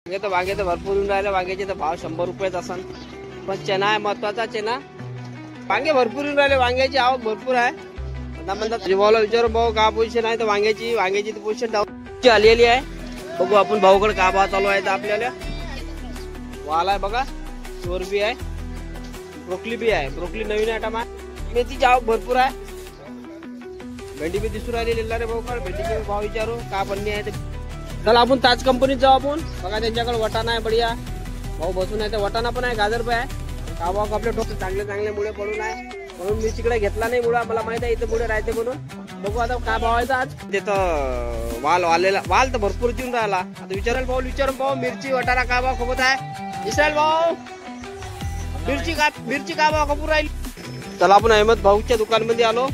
वांगे तर भरपूर येऊन राहिले. वांग्याचे तर भाव 100 रुपयेच असन. पण चना आहे महत्वाचा. चना वांगे भरपूर येऊन राहिले. वांग्याची आवक भरपूर आहे. आता म्हणतात भाऊला विचारू भाऊ का पोझिशन आहे तर वांग्याची पोझिशन डाऊन आलेली आहे. बघू आपण भाऊकडे का भाव चालू आहे तर आपल्याला वाल आहे बघा. चोर बी आहे. ब्रोकली बी आहे. ब्रोकली नवीन आयटम आहे. मेथीची आवक भरपूर आहे. भेंडी बी दिसून राहिली रे भाऊ. भेंडीचे भाव विचारू का पन्नी आहे ते. चला आपण ताज कंपनीत जाऊ आपण. बघा त्यांच्याकडे वटाणा आहे बढिया. भाऊ बसून आहे. वटाणा पण आहे. गाजर पण आहे. का भाव आपले ठोक चांगले मुळे पडून आहे. म्हणून मी तिकडे घेतला नाही मुळा. मला माहित आहे इथे मुळे राहते म्हणून. बघू आता काय भाव आहे आज. तिथं वाल तर भरपूर येऊन राहिला. आता विचारून भाऊ मिरची वटाणा का भाव खपत आहे. इस्रायल भाऊ मिरची का भाव खपूर राहील. चला आपण अहमद भाऊच्या दुकानमध्ये आलो.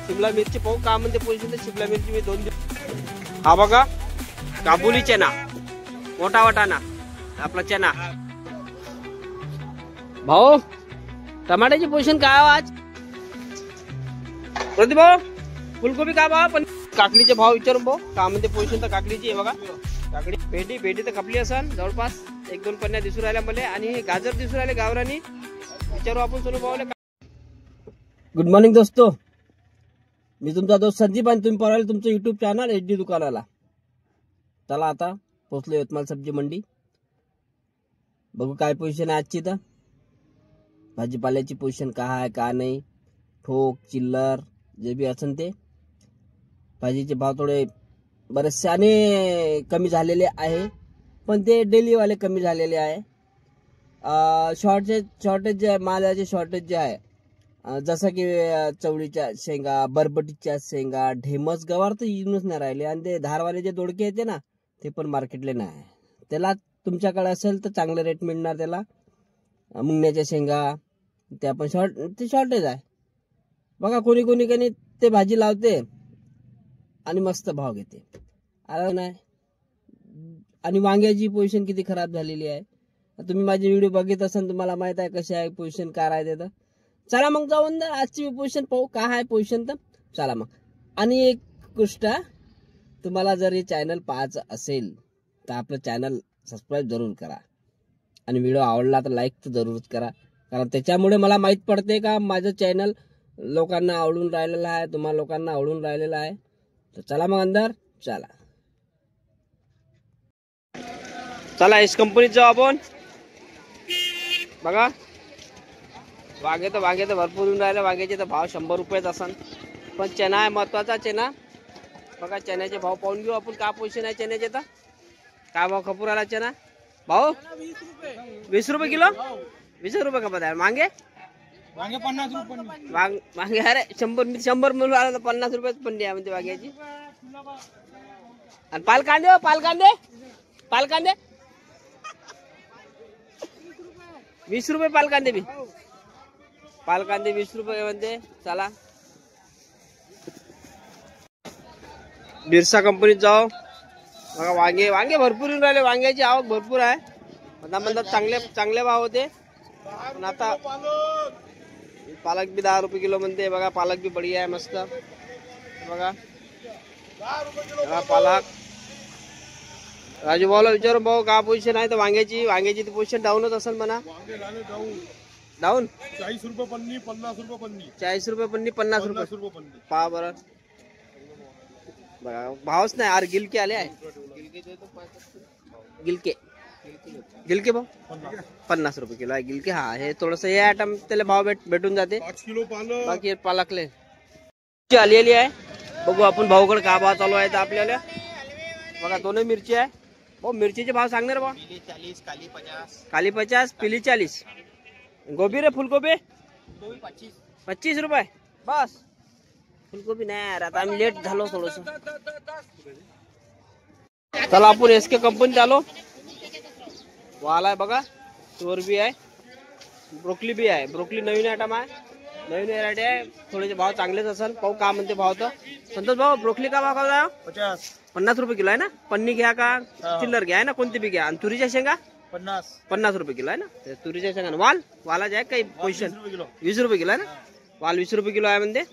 शिमला मिरची पाहू का म्हणते पोझिशन. शिमला मिरची मी 2 दिवस. हा बघा काबुली चना मोठा वटाणा आपला चना. भाऊ टमाट्याची पोझिशन काय आज. प्रदीप भाऊ फुलकोबी का भाव. पण काकडीचे भाव विचारून भाऊ का म्हणते पोझिशन. तर काकडीची आहे बघा. काकडी भेंडी तर कपली असन जवळपास 1-2 पन्न्या दिसून राहिल्या मला. आणि गाजर दिसून राहिले गावरानी. विचारू आपण सोनू भाऊला. गुड मॉर्निंग दोस्तो. मी तुमचा दोस्त संदीप आणि तुम्ही पाहिलं तुमचं युट्यूब चॅनल HD दुकानाला. चला आता पोहोचलो यवतमाळ सब्जी मंडी. बघू काय पोझिशन आहे आजची. तर भाजीपाल्याची पोझिशन का आहे का नाही. ठोक चिल्लर जे बी असन ते. भाजीचे भाव थोडे बरेचसे आणि कमी झालेले आहे. पण ते डेलीवाले कमी झालेले आहे. शॉर्टेज जे मालाचे शॉर्टेज जे आहे. जसं की चवळीच्या शेंगा बरबटीच्या शेंगा ढेमस गवार तर येऊनच नाही राहिले. आणि ते धारवाले जे दोडके येते ना ते पण मार्केटले नाही. त्याला तुमच्याकडे असेल तर चांगले रेट मिळणार त्याला. मुंगण्याच्या शेंगा त्या पण शॉर्टेज आहे. बघा कोणी ते भाजी लावते आणि मस्त भाव घेते. अरे नाही. आणि वांग्याची पोझिशन किती खराब झालेली आहे. तुम्ही माझे व्हिडिओ बघित असाल तुम्हाला माहित आहे कशी आहे पोझिशन काय राहते. तर चला मग जाऊन आजची पोझिशन पाहू काय आहे पोझिशन. तर चला मग. आणि एक गोष्ट तुम्हाला जर हे चॅनल पाहायचं असेल तर आपलं चॅनल सबस्क्राईब जरूर करा. आणि व्हिडिओ आवडला तर लाईक तर जरूरच करा. कारण त्याच्यामुळे मला माहित पडते का माझं चॅनल लोकांना आवडून राहिलेलं आहे. तुम्हाला लोकांना आवडून राहिलेलं आहे. तर चला मग अंदर चला इस कंपनीत जाऊ आपण. बघा वांगे तर भरपूर येऊन राहिले. वांग्याचे तर भाव 100 रुपयेच असन. पण चना आहे महत्वाचा. चना बघा चण्याचे भाव पाहून घेऊ आपण का पोझिशन आहे चण्याचे. तर काय भाव खपूर आला चना भाऊ. 20 रुपये किलो. 20 रुपये खपत आहे. मांगे 50 रुपये. मांगे अरे 100 मिळून आला तर 50 रुपयेच पण द्या म्हणते वांग्याची. आणि पालकांदे 20 रुपये पालकांदे बी. 20 रुपये म्हणते. चला बिरसा कंपनीत जाऊ. बघा वांगे भरपूर येऊन राहिले. वांग्याची आवक भरपूर आहे. आता म्हणतात चांगले भाव होते. पण आता पालक बी 10 रुपये किलो म्हणते. बघा पालक बी बढिया आहे मस्त. बघा पालक. राजू भाऊला विचारू भाऊ का पोझिशन आहे तर वांग्याची पोझिशन डाऊनच असेल म्हणा. डाऊन 40 रुपये पन्नी 50 रुपये पन्नी. 40 रुपये पन्नी 50 रुपये पन्नी. पहा बरं. बघा भावच नाही. आर गिलके आले आहे. गिलके भाऊ 50 रुपये किलो आहे गिलके. हा हे थोडस हे आयटम त्याला भाव भेटून जाते. 5 किलो पालक. बाकी पालकले आलेली आहे. बघू आपण भाऊकडे का भाव चालू आहे तर आपल्याला. बघा दोन मिरची आहे. भाऊ मिरचीचे भाव सांगणार भाऊ. 40 काली 50. काली 50 पिली 40. गोबी रे फुलकोबी 25 रुपये बस. फुलकोबी नाही यार आता आम्ही लेट झालो थोडस. चला आपण SK कंपनीत आलो. वाल आहे बघा. चोर बी आहे. ब्रोकली बी आहे. ब्रोकली नवीन आयटम आहे. नवीन व्हरायटी आहे. थोडेसे भाव चांगलेच असेल. पाहू का म्हणते भाव. तर संतोष भाऊ ब्रोकली का भाव का 50 रुपये किलो आहे ना. पन्नी घ्या का चिल्लर घ्या ना कोणती बी घ्या. आणि तुरीच्या शेंगा 50 रुपये किलो आहे ना. तुरीच्या शेंगा वालाचे आहे काही पोझिशन 20 रुपये किलो आहे ना. वाल 20 रुपये किलो आहे म्हणते.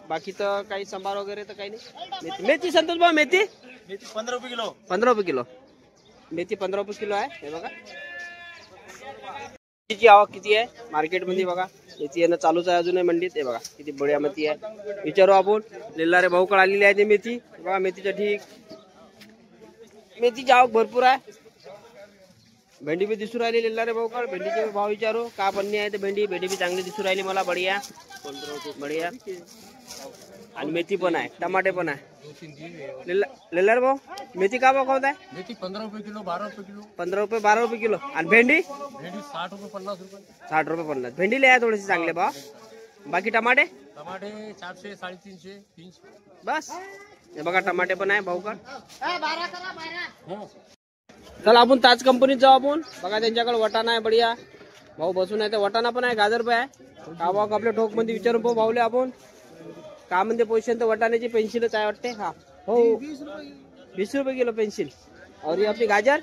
बाकी तर काही संभार वगैरे तर काही नाही. मेथी संतोष भाऊ मेथी 15 रुपये किलो. 15 रुपये किलो. मेथी 15 रुपये किलो आहे. हे बघा मेथीची आवक किती आहे मार्केटमध्ये बघा. मेथी येणं चालूच आहे अजूनही मंडीत. हे बघा किती बढिया मेथी आहे. विचारू आपण लेल्लारे भाऊकडे आलेली आहे ते मेथी बघा. मेथीच्या ठीक मेथीची आवक भरपूर आहे. भेंडी बी दिसू राहिली लेल्लारे भाऊकडे. भेंडीचे भाव विचारू का पन्नी आहे ते भेंडी बी चांगली दिसू राहिली मला. बढिया बढिया. आणि मेथी पण आहे टमाटे पण आहे. लेल्लारे भाऊ मेथी का भाव खावत आहे. मेथी 15 रुपये किलो 12 रुपये किलो 15 रुपये 12 रुपये किलो. आणि भेंडी 60 रुपये 50 रुपये 60 रुपये 50. भेंडीले आहे थोडेसे चांगले भाव. बाकी टमाटे 400 350 300 बस. हे बघा टमाटे पण आहे भाऊ का. चला आपण ताज कंपनीत जाऊ आपण. बघा त्यांच्याकडे वटाणा आहे बढिया. भाऊ बसून आहे. वटाणा पण आहे गाजर पण आहे. का भाऊ आपल्या ठोक मध्ये विचारून पाहू भाऊले आपण का म्हणते पोषण. तर वटाण्याची पेन्सिलच आहे वाटते. हा हो 20 रुपये किलो पेन्सिल. और ये अपनी गाजर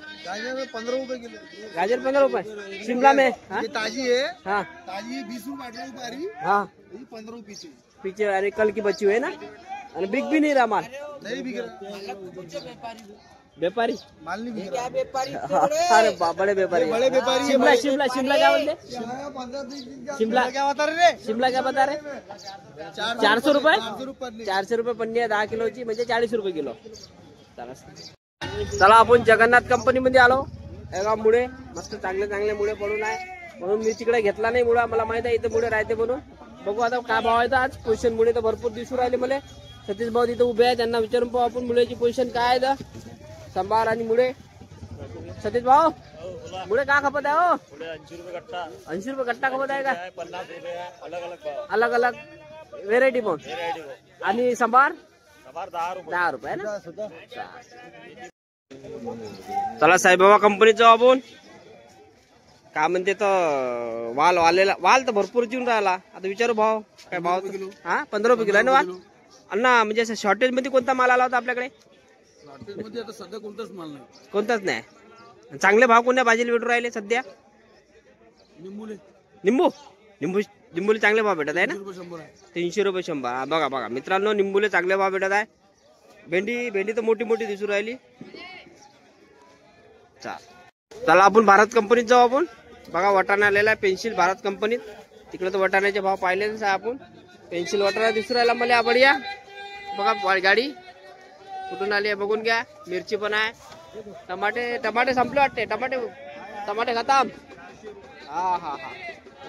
15 रुपये किलो. गाजर 15 रुपये. शिमला में हाँ ताजी है. हाँ ताजी 20 रुपये 18 रुपये आ रही. हाँ 15 रुपये पीछे अरे कल की बची हुई है ना. आणि बिक भी नहीं रहा माल. नहीं बिक रहा. व्यापारी माल नहीं बिक रहा. व्यापारी अरे बड़े व्यापारी. बड़े व्यापारी. शिमला शिमला शिमला क्या बोलते. शिमला क्या बता रहे. शिमला क्या बता रहे. 400 रुपये 400 रुपये पन्नी आहे 10 किलोची म्हणजे 40 रुपये किलो. चला आपण जगन्नाथ कंपनी मध्ये आलो. एका मुळे मस्त चांगले चांगले मुळे पडून आहे म्हणून मी तिकडे घेतला नाही मुळा. मला माहित आहे इथे मुळे राहते म्हणून. बघू आता काय भाव आहे. आज पोझिशन मुळे तर भरपूर दिसू राहिले मला. सतीश भाऊ तिथे उभे आहे त्यांना विचारून पाहू आपण मुळेची पोझिशन काय आहे. तर संभार आणि मुळे. सतीश भाऊ मुळे का खपत आहे. हो 80 रुपये कट्टा. 80 रुपये कट्टा खपत आहे का. 50 रुपये अलग अलग भाव. अलग अलग व्हेरायटी पण. आणि संभार 10 रुपये ना. चला साईबाबा कंपनीत जाऊ आपण. का म्हणते तर वाल तर भरपूर येऊन राहिला. आता विचारू भाव काय भाव. हा 15 रुपये किलो आहे ना वाल. अण्णा म्हणजे असं शॉर्टेज मध्ये कोणता माल आला होता आपल्याकडे. मध्ये आता सध्या कोणताच माल नाही. कोणताच नाही. चांगले भाव कोणत्या भाजीला भेटू राहिले सध्या. निंबू निंबू निंबूले चांगले भाव भेटत आहे ना. 100 आहे. 300 रुपये 100. बघा बघा मित्रांनो निंबूले चांगले भाव भेटत आहे. भेंडी तर मोठी मोठी दिसू राहिली. चला आपण भारत कंपनीत जाऊ आपण. बघा वटाणा आलेला आहे पेन्सिल भारत कंपनीत. तिकडे तर वटाण्याचे भाव पाहिलेच आहे आपण. पेन्सिल वटाणा दिसू राहिला मला बढिया. बघा गाडी कुठून आली आहे बघून घ्या. मिरची पण आहे. टमाटे संपले वाटते. टमाटे खतम. हा हा हा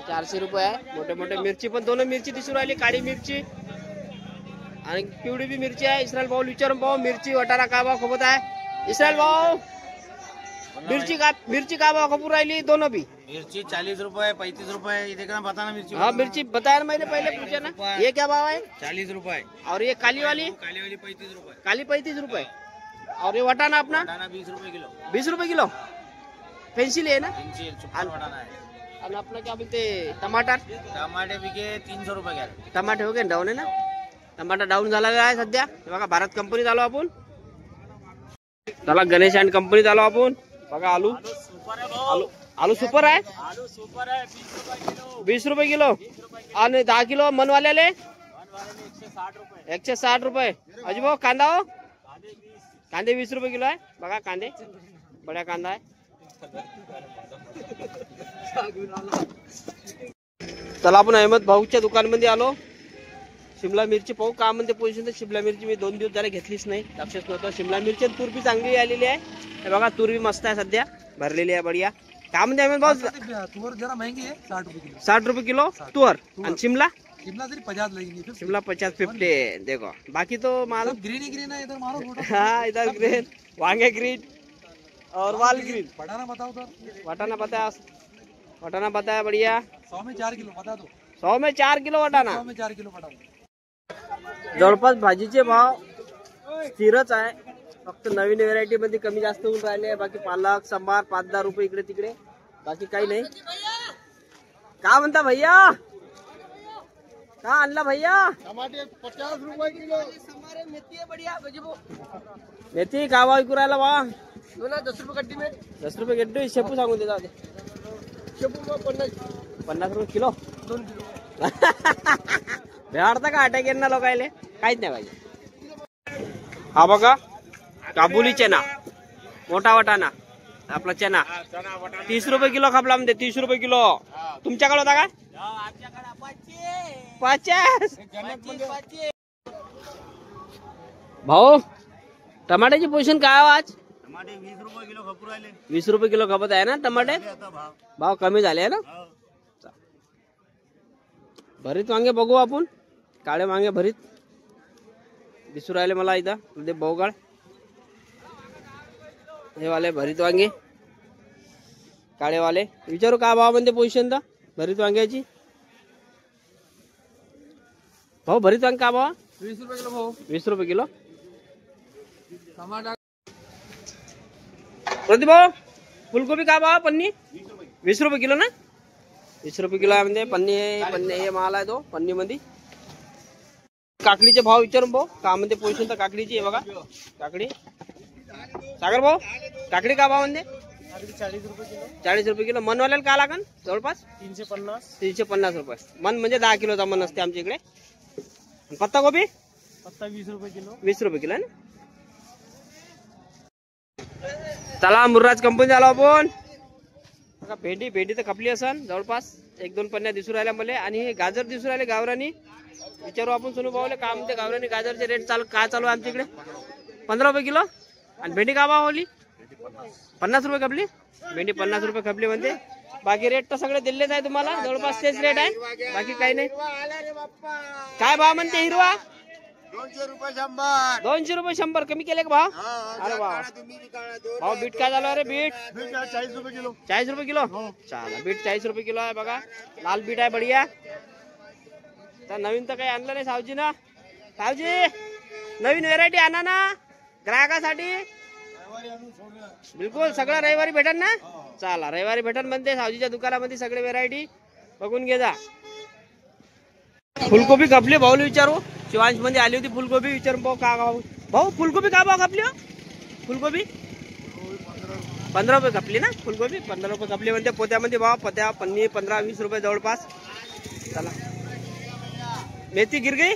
400 रुपये आहे. मोठे मोठे मिरची पण दोन मिरची दिसू राहिली. काळी मिरची आणि पिवळी बी मिरची आहे. इस्रायल भाऊ विचारून भाऊ मिरची वटाणा का भाव खपत आहे. इस्रायल भाऊ मिर्ची का भाव खपूर राहिली दोनों भी. मिर्ची 40 रुपए 35 रुपए. ये देखना बताना मिर्ची. हाँ मिर्ची बताया मैंने पहले पूछा ना. ये क्या भाव है. 40 रुपए. और ये काली वाली 35 रुपए. काली 35 रुपए. और ये वटाना अपना 20 रुपए किलो. 20 रुपए किलो. पेंसिल है ना. पेंसिल सुपर वटाना है. और अपना क्या बोलते टमाटर. टमाटे बिके 300 रुपए घ्या. टमाटे हो गए डाऊन है ना. टमाटर डाऊन झाला आहे सध्या. बघा भारत कंपनीत आलो आपण. चला गणेश अँड कंपनीत आलो आपण. बघा आलू सुपर आहे. 20 रुपये किलो. आणि 10 किलो मनवाल्याले 160 रुपये. अजी भाऊ कांदा हो. कांदे 20 रुपये किलो आहे. बघा कांदे बड्या कांदा आहे. चला आपण अहमद भाऊच्या दुकानमध्ये आलो. शिमला मिरची पाहू का म्हणते पोझिशन. तर शिमला मिरची मी 2 दिवस झाले घेतलीच नाही. लक्षच नव्हतं. शिमला मिरची आणि तूर बी चांगली आलेली आहे. हे बघा तूर बी मस्त आहे सध्या भरलेली आहे बढिया. का म्हणते अहमद भाऊ. तुअर जरा महंगी है 60 रुपए किलो. 60 रुपये किलो तुअर. आणि शिमला सिर्फ 50 लगेगी. शिमला 50-50 देखो. बाकी तो माल ग्रीन ही ग्रीन है. इधर मारो फोटो. हाँ इधर ग्रीन वांगे ग्रीन और वाल ग्रीन. वटाना बताओ सर. वटाना बताया बढ़िया. 100 में 4 किलो बता दो. 100 में 4 किलो वटाना. 100 में 4 किलो वटाना. जवळपास भाजीचे भाव स्थिरच आहे. फक्त नवीन व्हेरायटी मध्ये कमी जास्त होऊन राहिले. बाकी पालक संभार 5-10 रुपये इकडे तिकडे. बाकी काही नाही. का म्हणता भैया. का आणला भैया. टमाटे 50 रुपए किलो. मेथी है बढ़िया. मेथी का भाव विकू राहिला बा. 10 रुपए गड्डी में. 10 रुपये गड्डी. शेपू सांगून देता. शेपू 50 रुपये किलो. 2 किलो. भेटता का अटॅक यांना लोकायले काहीच नाही पाहिजे. हा बघा काबुली चना मोठा वटाणा आपला चना 30 रुपये किलो खपला म्हणते. 30 रुपये किलो. तुमच्याकडे होता काय? 50. भाऊ टमाट्याची पोझिशन काय हो आज? 20 रुपये किलो खपत आहे ना टमाटे. भाव कमी झाले आहे ना. भरीत वांगे बघू आपण. काळे वांगे भरीत दिसू राहिले मला इथं. ते बहुगाळ हे वाले भरीत वांगे काळे वाले. विचारू का भाव म्हणते पोझिशन तर भरीत वांग्याची. भाऊ भरीत वांगे का भाव? 20 रुपये किलो भाऊ. 20 रुपये किलो. टमाटा प्रदीप भाऊ फुलगोबी का भाव? पन्नी 20 रुपये किलो ना. 20 रुपये किलो आहे म्हणजे पन्नी. पन्नी हे माल आहे तो पन्नी मध्ये. काकडीचे भाव विचारून भाऊ का म्हणते पोझिशन तर काकडीची आहे बघा. काकडी सागर भाऊ काकडी का भाव म्हणते? 40 रुपये किलो. 40 रुपये किलो. मनवाल्याला का लागन? जवळपास 350. 350 रुपये. मन म्हणजे 10 किलोचा मन असते आमच्या इकडे. पत्ता गोबी पत्ता 20 रुपये किलो. 20 रुपये किलो आहे ना. चला मुर्राज कंपनी आलो आपण. भेंडी भेंडी तर खपली असन जवळपास 1-2 पन्न्या दिसू राहिल्या मला. आणि गाजर दिसू राहिले गावरानी. विचारू आपण सोनू भाऊले का म्हणते गावरानी गाजरचे रेट काय चालू आहे आमच्या इकडे. 15 रुपये किलो. आणि भेंडी का भाव होली? 50 रुपये खपली. भेंडी 50 रुपये खपली म्हणते. बाकी रेट तर सगळे दिलेच आहे तुम्हाला. जवळपास तेच रेट आहे. बाकी काही नाही. काय भाव म्हणते हिरवा? 200 रुपये 100. 200 रुपये 100 कमी केले का भाव? अरे वा. भाव बीट काय झालं? अरे बीट 40 रुपये किलो. 40 रुपये किलो. चला बीट 40 रुपये किलो आहे बघा. लाल बीट आहे बढिया. तर नवीन तर काही आणलं नाही सावजी ना. सावजी नवीन व्हेरायटी आणा ना ग्राहकासाठी. बिलकुल सगळं रविवारी भेटन ना. चला रविवारी भेटन म्हणते सावजीच्या दुकानामध्ये सगळे व्हेरायटी बघून घे जा. फुलकोबी खपली भाऊला विचारू. शिवांश मध्ये आली होती फुलकोबी. विचारून भाऊ का भाऊ? भाऊ फुलकोबी का भाव खपली हो? फुलकोबी 15 रुपये खपली ना. फुलकोबी 15 रुपये खपली म्हणते. पोत्यामध्ये भाव पोत्या पन्नी 15-20 रुपये जवळपास. चला मेथी गिर गई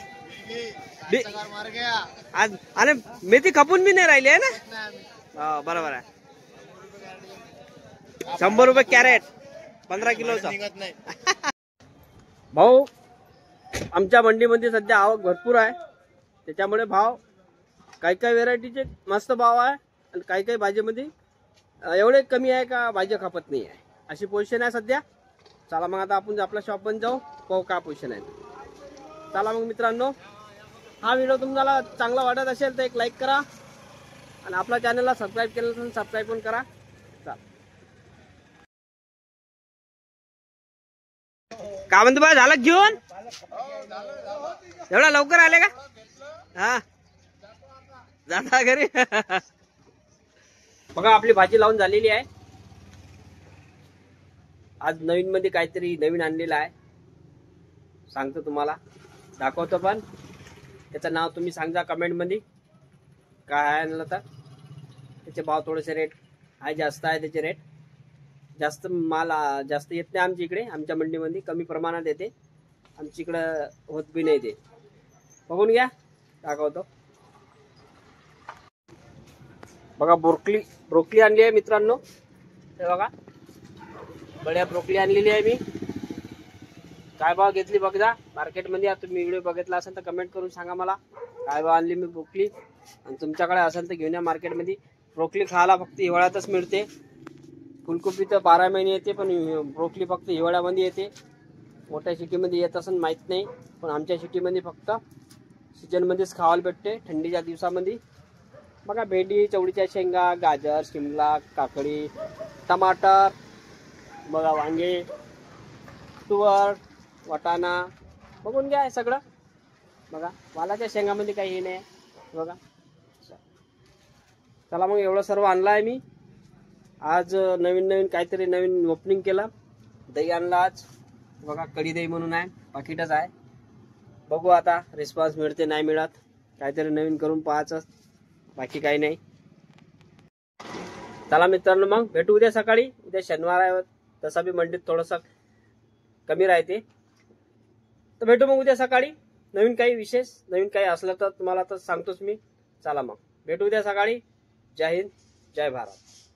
मार गया आज. आणि मेथी खपून बी नाही राहिली आहे ना. बरोबर आहे. 100 रुपये कॅरेट 15 किलोचा. भाऊ आमच्या मंडीमध्ये सध्या आवक भरपूर आहे. त्याच्यामुळे भाव काही काही व्हेरायटीचे मस्त भाव आहे. आणि काही काही भाजीमध्ये एवढे कमी आहे का भाजी खपत नाही आहे. अशी पोझिशन आहे सध्या. चला मग आता आपण आपल्या शॉपमध्ये जाऊ पाहू का पोझिशन आहे. चला मग मित्रांनो हा व्हिडिओ तुम्हाला चांगला वाटत असेल तर एक लाईक करा. आणि आपल्या चॅनलला सबस्क्राईब केलं तर सबस्क्राईब पण करा. का म्हणतो बा झालं घेऊन? एवढा लवकर आले का? हा जाता घरी. बघा आपली भाजी लावून झालेली आहे. आज नवीन मध्ये काहीतरी नवीन आणलेलं आहे. सांगतो तुम्हाला दाखवतो. पण त्याचं नाव तुम्ही सांगा कमेंट मध्ये काय आहे आणलं तर. त्याचे भाव थोडेसे रेट आहे जास्त आहे. त्याचे रेट जास्त माल जास्त येत नाही आमच्या इकडे. आमच्या मंडीमध्ये कमी प्रमाणात येते. आमच्या इकडं होत बी नाही ते. बघून घ्या दाखवतो. बघा ब्रोकली आणली आहे मित्रांनो. हे बघा बढिया ब्रोकली आणलेली आहे मी. काय भाव घेतली बघा मार्केटमध्ये. तुम्ही व्हिडिओ बघितला असेल तर कमेंट करून सांगा मला काय भाव आणली मी ब्रोकली. आणि तुमच्याकडे असेल तर घेऊन या मार्केटमध्ये. ब्रोकली खायला फक्त हिवाळ्यातच मिळते. फुलकोबी तर 12 महिने येते. पण ब्रोकली फक्त हिवाळ्यामध्ये येते. मोठ्या सिटीमध्ये येत असेल माहीत नाही. पण आमच्या सिटीमध्ये फक्त सीजनमध्येच खावायला भेटते थंडीच्या दिवसामध्ये. बघा भेंडी चवळीच्या शेंगा गाजर शिमला काकडी टमाटर बघा वांगे तुवर वाटाणा बघून घ्या सगळं. बघा वालाच्या शेंगामध्ये काही हे नाही बघा. चला मग एवढं सर्व आणलं आहे मी. आज नवीन काहीतरी नवीन ओपनिंग केलं. दही आणलं आज बघा. कढी दही म्हणून आहे. पाकिटच आहे. बघू आता रिस्पॉन्स मिळते नाही मिळत. काहीतरी नवीन करून पाहायचं बाकी काही नाही. चला मित्रांनो मग भेटू उद्या सकाळी. उद्या शनिवार आहे. तसा बी मंडीत थोडंसं कमी राहते. तर भेटू मग उद्या सकाळी. नवीन काही विशेष नवीन काही असलं तर तुम्हाला तर सांगतोच मी. चला मग भेटू उद्या सकाळी. जय हिंद जय भारत.